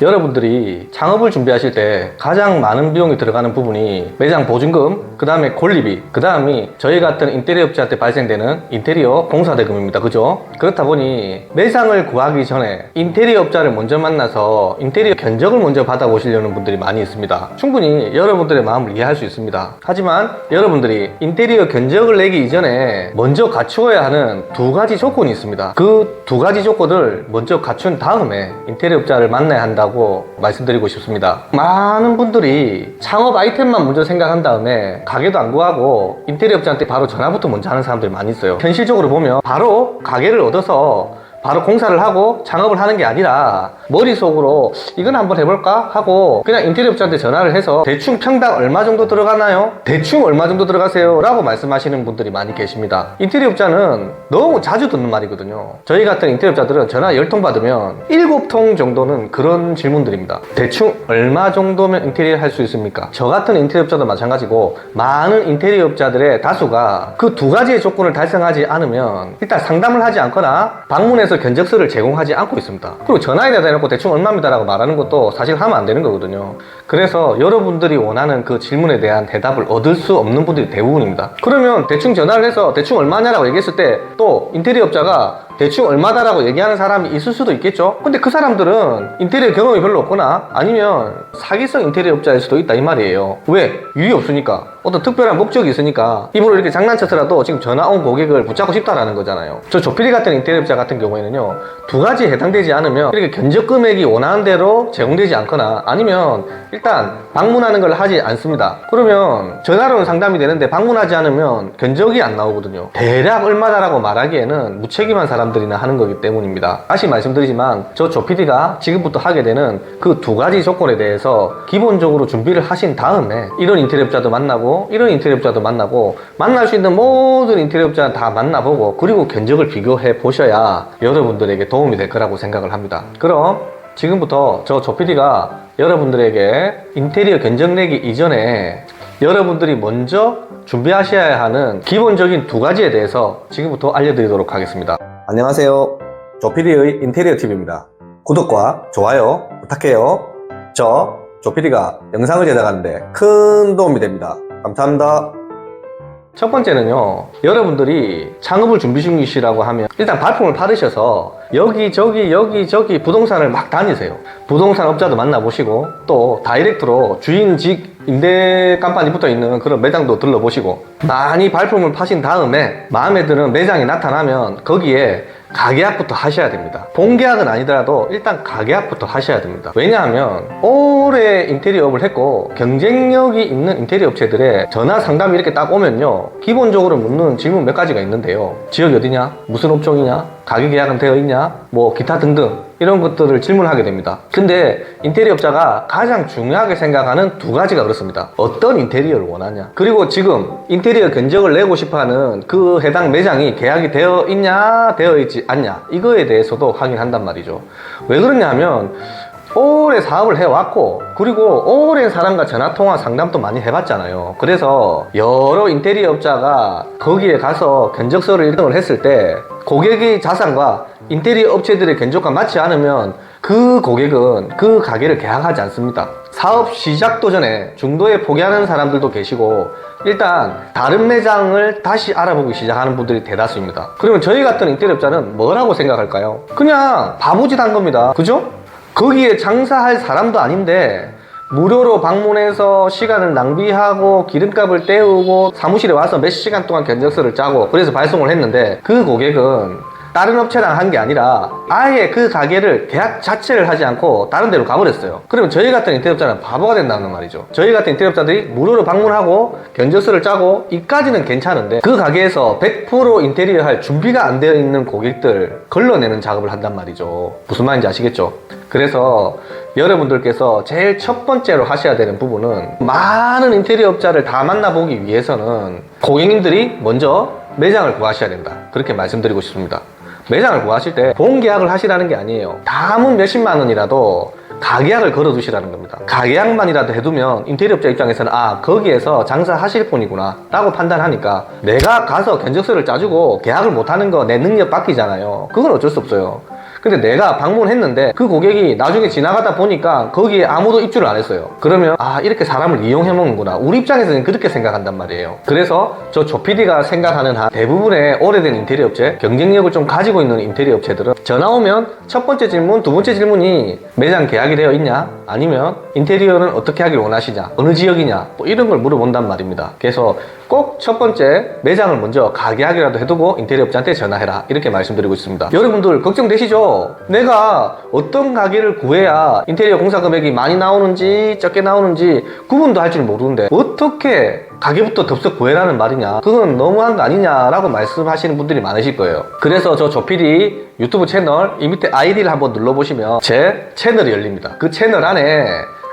여러분들이 창업을 준비하실 때 가장 많은 비용이 들어가는 부분이 매장 보증금, 그 다음에 관리비, 그 다음이 저희 같은 인테리어 업체한테 발생되는 인테리어 공사대금입니다. 그죠? 그렇다 보니 매장을 구하기 전에 인테리어 업자를 먼저 만나서 인테리어 견적을 먼저 받아보시려는 분들이 많이 있습니다. 충분히 여러분들의 마음을 이해할 수 있습니다. 하지만 여러분들이 인테리어 견적을 내기 이전에 먼저 갖추어야 하는 두 가지 조건이 있습니다. 그 두 가지 조건을 먼저 갖춘 다음에 인테리어 업자를 만나야 한다고 말씀드리고 싶습니다. 많은 분들이 창업 아이템만 먼저 생각한 다음에 가게도 안 구하고 인테리어 업자한테 바로 전화부터 먼저 하는 사람들이 많이 있어요. 현실적으로 보면 바로 가게를 얻어서 바로 공사를 하고 창업을 하는 게 아니라 머릿속으로 이건 한번 해볼까 하고 그냥 인테리어 업자한테 전화를 해서 대충 평당 얼마 정도 들어가나요? 대충 얼마 정도 들어가세요? 라고 말씀하시는 분들이 많이 계십니다. 인테리어 업자는 너무 자주 듣는 말이거든요. 저희 같은 인테리어 업자들은 전화 10통 받으면 7통 정도는 그런 질문들입니다. 대충 얼마 정도면 인테리어 할 수 있습니까? 저 같은 인테리어 업자도 마찬가지고 많은 인테리어 업자들의 다수가 그 두 가지의 조건을 달성하지 않으면 일단 상담을 하지 않거나 방문해서 견적서를 제공하지 않고 있습니다. 그리고 전화에다 대놓고 대충 얼마입니다 라고 말하는 것도 사실 하면 안 되는 거거든요. 그래서 여러분들이 원하는 그 질문에 대한 대답을 얻을 수 없는 분들이 대부분입니다. 그러면 대충 전화를 해서 대충 얼마냐라고 얘기했을 때 또 인테리어 업자가 대충 얼마다라고 얘기하는 사람이 있을 수도 있겠죠. 근데 그 사람들은 인테리어 경험이 별로 없거나 아니면 사기성 인테리어 업자일 수도 있다 이 말이에요. 왜? 일이 없으니까, 어떤 특별한 목적이 있으니까 입으로 이렇게 장난쳐서라도 지금 전화 온 고객을 붙잡고 싶다라는 거잖아요. 저 조피디 같은 인테리어 업자 같은 경우에는요, 두 가지에 해당되지 않으면 이렇게 견적 금액이 원하는 대로 제공되지 않거나 아니면 일단 방문하는 걸 하지 않습니다. 그러면 전화로는 상담이 되는데 방문하지 않으면 견적이 안 나오거든요. 대략 얼마다라고 말하기에는 무책임한 사람들이나 하는 거기 때문입니다. 다시 말씀드리지만 저 조피디가 지금부터 하게 되는 그 두 가지 조건에 대해서 기본적으로 준비를 하신 다음에 이런 인테리어 업자도 만나고 이런 인테리어 업자도 만나고 만날 수 있는 모든 인테리어 업자 다 만나보고 그리고 견적을 비교해 보셔야 여러분들에게 도움이 될 거라고 생각을 합니다. 그럼 지금부터 저 조피디가 여러분들에게 인테리어 견적 내기 이전에 여러분들이 먼저 준비하셔야 하는 기본적인 두 가지에 대해서 지금부터 알려드리도록 하겠습니다. 안녕하세요, 조피디의 인테리어 TV입니다. 구독과 좋아요 부탁해요. 저 조피디가 영상을 제작하는데 큰 도움이 됩니다. 감사합니다. 첫 번째는요, 여러분들이 창업을 준비 중이시라고 하면 일단 발품을 받으셔서 여기저기 부동산을 막 다니세요. 부동산 업자도 만나보시고 또 다이렉트로 주인직 임대 간판이 붙어있는 그런 매장도 들러보시고 많이 발품을 파신 다음에 마음에 드는 매장이 나타나면 거기에 가계약부터 하셔야 됩니다. 본계약은 아니더라도 일단 가계약부터 하셔야 됩니다. 왜냐하면 오래 인테리어업을 했고 경쟁력이 있는 인테리어 업체들의 전화 상담이 이렇게 딱 오면요, 기본적으로 묻는 질문 몇 가지가 있는데요. 지역이 어디냐? 무슨 업종이냐? 가격 계약은 되어 있냐? 뭐 기타 등등 이런 것들을 질문하게 됩니다. 근데 인테리어 업자가 가장 중요하게 생각하는 두 가지가 그렇습니다. 어떤 인테리어를 원하냐, 그리고 지금 인테리어 견적을 내고 싶어하는 그 해당 매장이 계약이 되어 있냐 되어 있지 않냐, 이거에 대해서도 확인한단 말이죠. 왜 그러냐 하면 오래 사업을 해왔고 그리고 오랜 사람과 전화통화 상담도 많이 해봤잖아요. 그래서 여러 인테리어 업자가 거기에 가서 견적서를 1등을 했을 때 고객의 자산과 인테리어 업체들의 견적과 맞지 않으면 그 고객은 그 가게를 계약하지 않습니다. 사업 시작도 전에 중도에 포기하는 사람들도 계시고 일단 다른 매장을 다시 알아보기 시작하는 분들이 대다수입니다. 그러면 저희 같은 인테리어 업자는 뭐라고 생각할까요? 그냥 바보짓 한 겁니다. 그죠? 거기에 장사할 사람도 아닌데 무료로 방문해서 시간을 낭비하고 기름값을 떼우고 사무실에 와서 몇 시간 동안 견적서를 짜고 그래서 발송을 했는데 그 고객은 다른 업체랑 한 게 아니라 아예 그 가게를 계약 자체를 하지 않고 다른 데로 가버렸어요. 그러면 저희 같은 인테리어 업자는 바보가 된다는 말이죠. 저희 같은 인테리어 업자들이 무료로 방문하고 견적서를 짜고 이까지는 괜찮은데 그 가게에서 100% 인테리어 할 준비가 안 되어 있는 고객들 걸러내는 작업을 한단 말이죠. 무슨 말인지 아시겠죠? 그래서 여러분들께서 제일 첫 번째로 하셔야 되는 부분은 많은 인테리어 업자를 다 만나보기 위해서는 고객님들이 먼저 매장을 구하셔야 된다, 그렇게 말씀드리고 싶습니다. 매장을 구하실 때 본계약을 하시라는 게 아니에요. 담은 몇십만 원이라도 가계약을 걸어두시라는 겁니다. 가계약만이라도 해두면 인테리어 업자 입장에서는 아, 거기에서 장사하실 분이구나 라고 판단하니까 내가 가서 견적서를 짜주고 계약을 못하는 거 내 능력 바뀌잖아요. 그건 어쩔 수 없어요. 근데 내가 방문했는데 그 고객이 나중에 지나가다 보니까 거기에 아무도 입주를 안 했어요. 그러면 아, 이렇게 사람을 이용해 먹는구나. 우리 입장에서는 그렇게 생각한단 말이에요. 그래서 저 조PD가 생각하는 한 대부분의 오래된 인테리어 업체, 경쟁력을 좀 가지고 있는 인테리어 업체들은 전화 오면 첫 번째 질문, 두 번째 질문이 매장 계약이 되어 있냐? 아니면 인테리어는 어떻게 하길 원하시냐? 어느 지역이냐? 뭐 이런 걸 물어본단 말입니다. 그래서 꼭 첫 번째 매장을 먼저 가계약이라도 해두고 인테리어 업체한테 전화해라, 이렇게 말씀드리고 있습니다. 여러분들 걱정되시죠? 내가 어떤 가게를 구해야 인테리어 공사 금액이 많이 나오는지 적게 나오는지 구분도 할 줄 모르는데 어떻게 가게부터 덥석 구해라는 말이냐, 그건 너무한 거 아니냐 라고 말씀하시는 분들이 많으실 거예요. 그래서 저 조PD 유튜브 채널 이 밑에 아이디를 한번 눌러보시면 제 채널이 열립니다. 그 채널 안에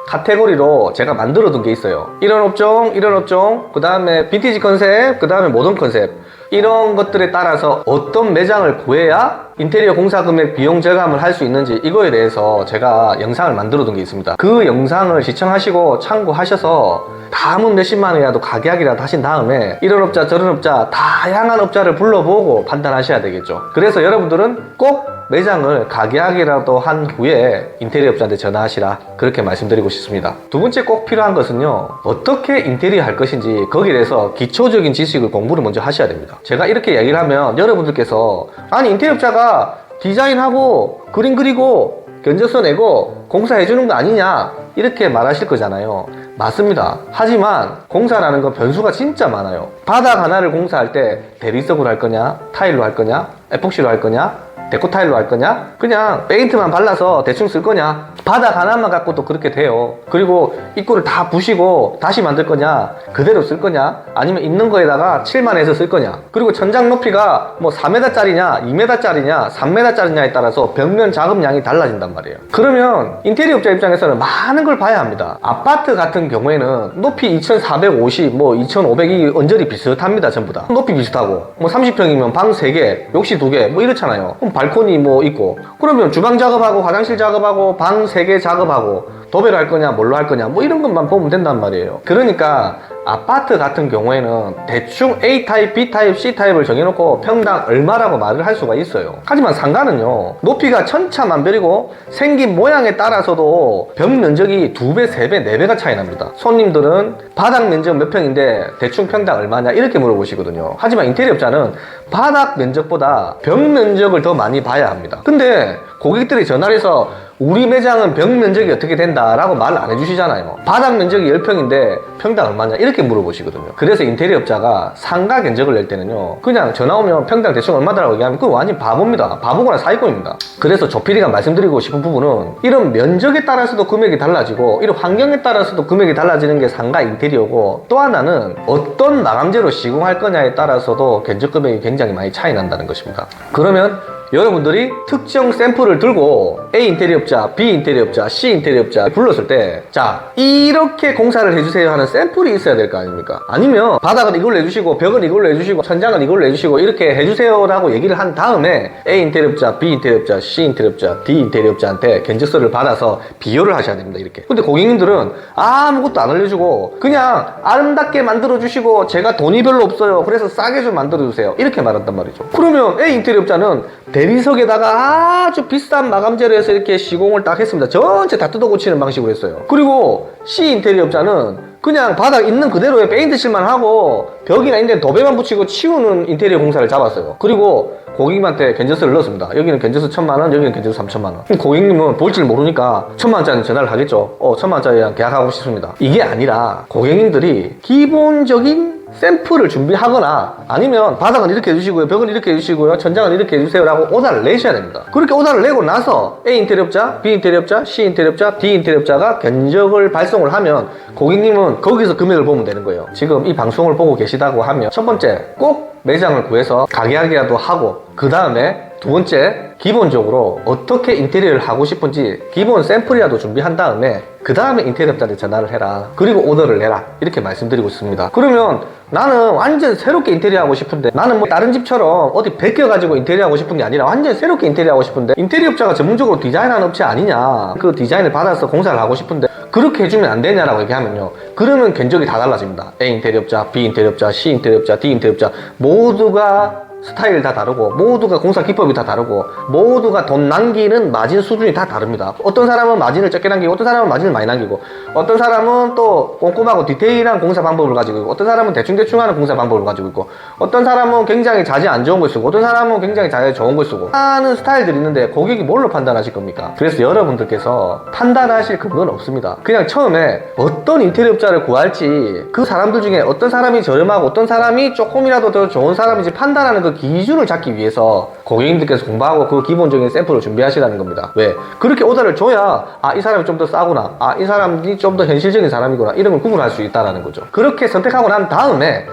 카테고리로 제가 만들어 둔 게 있어요. 이런 업종, 그 다음에 빈티지 컨셉, 그 다음에 모던 컨셉, 이런 것들에 따라서 어떤 매장을 구해야 인테리어 공사 금액 비용 절감을 할 수 있는지, 이거에 대해서 제가 영상을 만들어 둔 게 있습니다. 그 영상을 시청하시고 참고하셔서 다음은 몇십만 원이라도 가계약이라도 하신 다음에 이런 업자 저런 업자 다양한 업자를 불러보고 판단하셔야 되겠죠. 그래서 여러분들은 꼭 매장을 가계약이라도 한 후에 인테리어 업자한테 전화하시라, 그렇게 말씀드리고 싶습니다. 두 번째 꼭 필요한 것은요, 어떻게 인테리어 할 것인지 거기에 대해서 기초적인 지식을 공부를 먼저 하셔야 됩니다. 제가 이렇게 얘기를 하면 여러분들께서 아니 인테리어 업자가 디자인하고 그림 그리고 견적서 내고 공사해 주는 거 아니냐, 이렇게 말하실 거잖아요. 맞습니다. 하지만 공사라는 건 변수가 진짜 많아요. 바닥 하나를 공사할 때 대리석으로 할 거냐, 타일로 할 거냐, 에폭시로 할 거냐, 데코 타일로 할 거냐, 그냥 페인트만 발라서 대충 쓸 거냐, 바닥 하나만 갖고도 그렇게 돼요. 그리고 입구를 다 부시고 다시 만들 거냐, 그대로 쓸 거냐, 아니면 있는 거에다가 칠만 해서 쓸 거냐, 그리고 천장 높이가 뭐 4m짜리냐 2m짜리냐 3m짜리냐에 따라서 벽면 작업량이 달라진단 말이에요. 그러면 인테리어 업자 입장에서는 많은 걸 봐야 합니다. 아파트 같은 경우에는 높이 2450, 뭐 2500이 언저리 비슷합니다. 전부 다 높이 비슷하고, 뭐 30평이면 방 3개, 욕실 2개 뭐 이렇잖아요. 그럼 발코니 뭐 있고, 그러면 주방 작업하고 화장실 작업하고 방 3개 작업하고 도배를 할 거냐 뭘로 할 거냐 뭐 이런 것만 보면 된단 말이에요. 그러니까 아파트 같은 경우에는 대충 A타입, B타입, C타입을 정해놓고 평당 얼마라고 말을 할 수가 있어요. 하지만 상가는요, 높이가 천차만별이고 생긴 모양에 따라서도 벽 면적이 2배, 3배, 4배가 차이 납니다. 손님들은 바닥 면적 몇 평인데 대충 평당 얼마냐 이렇게 물어보시거든요. 하지만 인테리어 업자는 바닥 면적보다 벽 면적을 더 많이 봐야 합니다. 근데 고객들이 전화를 해서 우리 매장은 벽 면적이 어떻게 된다 라고 말을 안 해주시잖아요. 바닥 면적이 10평인데 평당 얼마냐 이렇게 물어보시거든요. 그래서 인테리어 업자가 상가 견적을 낼 때는요, 그냥 전화 오면 평당 대충 얼마다라고 얘기하면 그건 완전 바보입니다. 바보거나 사기꾼입니다. 그래서 조PD가 말씀드리고 싶은 부분은 이런 면적에 따라서도 금액이 달라지고 이런 환경에 따라서도 금액이 달라지는 게 상가 인테리어고, 또 하나는 어떤 마감재로 시공할 거냐에 따라서도 견적 금액이 굉장히 많이 차이 난다는 것입니다. 그러면 여러분들이 특정 샘플을 들고 A 인테리어 업자, B 인테리어 업자, C 인테리어 업자 불렀을 때, 자, 이렇게 공사를 해주세요 하는 샘플이 있어야 될 거 아닙니까? 아니면 바닥은 이걸로 해주시고 벽은 이걸로 해주시고 천장은 이걸로 해주시고 이렇게 해주세요 라고 얘기를 한 다음에 A 인테리어 업자, B 인테리어 업자, C 인테리어 업자, D 인테리어 업자한테 견적서를 받아서 비교를 하셔야 됩니다. 이렇게. 근데 고객님들은 아무것도 안 알려주고 그냥 아름답게 만들어주시고 제가 돈이 별로 없어요, 그래서 싸게 좀 만들어주세요, 이렇게 말한단 말이죠. 그러면 A 인테리어 업자는 대리석에다가 아주 비싼 마감재로 해서 이렇게 시공을 딱 했습니다. 전체 다 뜯어 고치는 방식으로 했어요. 그리고 C 인테리어 업자는 그냥 바닥 있는 그대로에 페인트 칠만 하고 벽이나 인데 도배만 붙이고 치우는 인테리어 공사를 잡았어요. 그리고 고객님한테 견적서를 넣었습니다. 여기는 견적서 1000만원, 여기는 견적서 3000만원. 고객님은 볼 줄 모르니까 1000만원짜리 전화를 하겠죠. 1000만원짜리랑 계약하고 싶습니다. 이게 아니라 고객님들이 기본적인 샘플을 준비하거나 아니면 바닥은 이렇게 해주시고요, 벽은 이렇게 해주시고요, 천장은 이렇게 해주세요 라고 오다를 내셔야 됩니다. 그렇게 오다를 내고 나서 A 인테리어 업자, B 인테리어 업자, C 인테리어 업자, D 인테리어 업자가 견적을 발송을 하면 고객님은 거기서 금액을 보면 되는 거예요. 지금 이 방송을 보고 계시다고 하면 첫 번째, 꼭 매장을 구해서 가계약이라도 하고, 그 다음에 두 번째, 기본적으로 어떻게 인테리어를 하고 싶은지 기본 샘플이라도 준비한 다음에 그 다음에 인테리어 업자한테 전화를 해라, 그리고 오더를 내라, 이렇게 말씀드리고 있습니다. 그러면 나는 완전 새롭게 인테리어 하고 싶은데, 나는 뭐 다른 집처럼 어디 베껴가지고 인테리어 하고 싶은 게 아니라 완전 새롭게 인테리어 하고 싶은데 인테리어 업자가 전문적으로 디자인하는 업체 아니냐, 그 디자인을 받아서 공사를 하고 싶은데 그렇게 해주면 안 되냐라고 얘기하면요, 그러면 견적이 다 달라집니다. A 인테리어 업자, B 인테리어 업자, C 인테리어 업자, D 인테리어 업자 모두가 스타일 다 다르고 모두가 공사 기법이 다 다르고 모두가 돈 남기는 마진 수준이 다 다릅니다. 어떤 사람은 마진을 적게 남기고 어떤 사람은 마진을 많이 남기고 어떤 사람은 또 꼼꼼하고 디테일한 공사 방법을 가지고 있고 어떤 사람은 대충대충 하는 공사 방법을 가지고 있고 어떤 사람은 굉장히 자재 안 좋은 걸 쓰고 어떤 사람은 굉장히 자재 좋은 걸 쓰고 하는 스타일들이 있는데 고객이 뭘로 판단하실 겁니까? 그래서 여러분들께서 판단하실 근거는 없습니다. 그냥 처음에 어떤 인테리어 업자를 구할지 그 사람들 중에 어떤 사람이 저렴하고 어떤 사람이 조금이라도 더 좋은 사람인지 판단하는 그 기준을 잡기 위해서 고객님들께서 공부하고 그 기본적인 샘플을 준비하시라는 겁니다. 왜? 그렇게 오더를 줘야 이 사람이 좀 더 싸구나, 이 사람이 좀 더 현실적인 사람이구나, 이런 걸 구분할 수 있다는 거죠. 그렇게 선택하고 난 다음에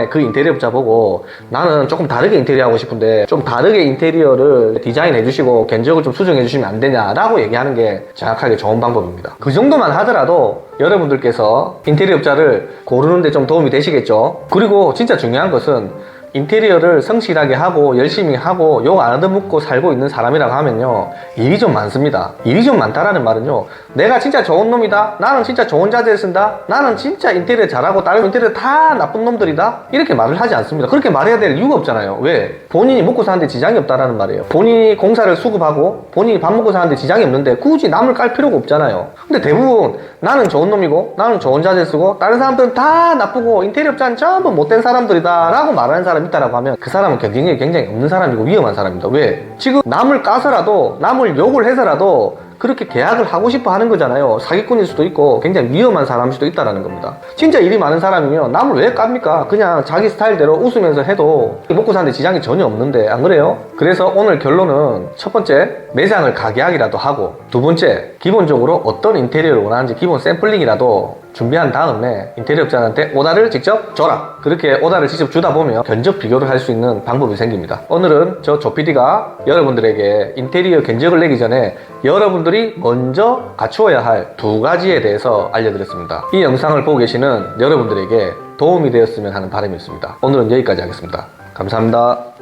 그 인테리어 업자 보고 나는 조금 다르게 인테리어 하고 싶은데 좀 다르게 인테리어를 디자인해 주시고 견적을 좀 수정해 주시면 안 되냐라고 얘기하는 게 정확하게 좋은 방법입니다. 그 정도만 하더라도 여러분들께서 인테리어 업자를 고르는데 좀 도움이 되시겠죠. 그리고 진짜 중요한 것은 인테리어를 성실하게 하고 열심히 하고 욕 안 얻어먹고 살고 있는 사람이라고 하면요, 일이 좀 많습니다. 일이 좀 많다라는 말은요, 내가 진짜 좋은 놈이다, 나는 진짜 좋은 자재를 쓴다, 나는 진짜 인테리어 잘하고 다른 인테리어 다 나쁜 놈들이다, 이렇게 말을 하지 않습니다. 그렇게 말해야 될 이유가 없잖아요. 왜? 본인이 먹고 사는데 지장이 없다라는 말이에요. 본인이 공사를 수급하고 본인이 밥 먹고 사는데 지장이 없는데 굳이 남을 깔 필요가 없잖아요. 근데 대부분 나는 좋은 놈이고 나는 좋은 자재 쓰고 다른 사람들은 다 나쁘고 인테리어 업자는 전부 못된 사람들이다 라고 말하는 사람이 있다라고 하면 그 사람은 경쟁력이 굉장히 없는 사람이고 위험한 사람입니다. 왜? 지금 남을 까서라도 남을 욕을 해서라도 그렇게 계약을 하고 싶어 하는 거잖아요. 사기꾼일 수도 있고 굉장히 위험한 사람일 수도 있다는 겁니다. 진짜 일이 많은 사람이면 남을 왜 깝니까? 그냥 자기 스타일대로 웃으면서 해도 먹고 사는데 지장이 전혀 없는데, 안 그래요? 그래서 오늘 결론은 첫 번째, 매장을 가게하기라도 하고, 두 번째, 기본적으로 어떤 인테리어를 원하는지 기본 샘플링이라도 준비한 다음에 인테리어 업자한테 오다를 직접 줘라. 그렇게 오다를 직접 주다 보면 견적 비교를 할 수 있는 방법이 생깁니다. 오늘은 저 조PD가 여러분들에게 인테리어 견적을 내기 전에 여러분들이 먼저 갖추어야 할 두 가지에 대해서 알려드렸습니다. 이 영상을 보고 계시는 여러분들에게 도움이 되었으면 하는 바람이 있습니다. 오늘은 여기까지 하겠습니다. 감사합니다.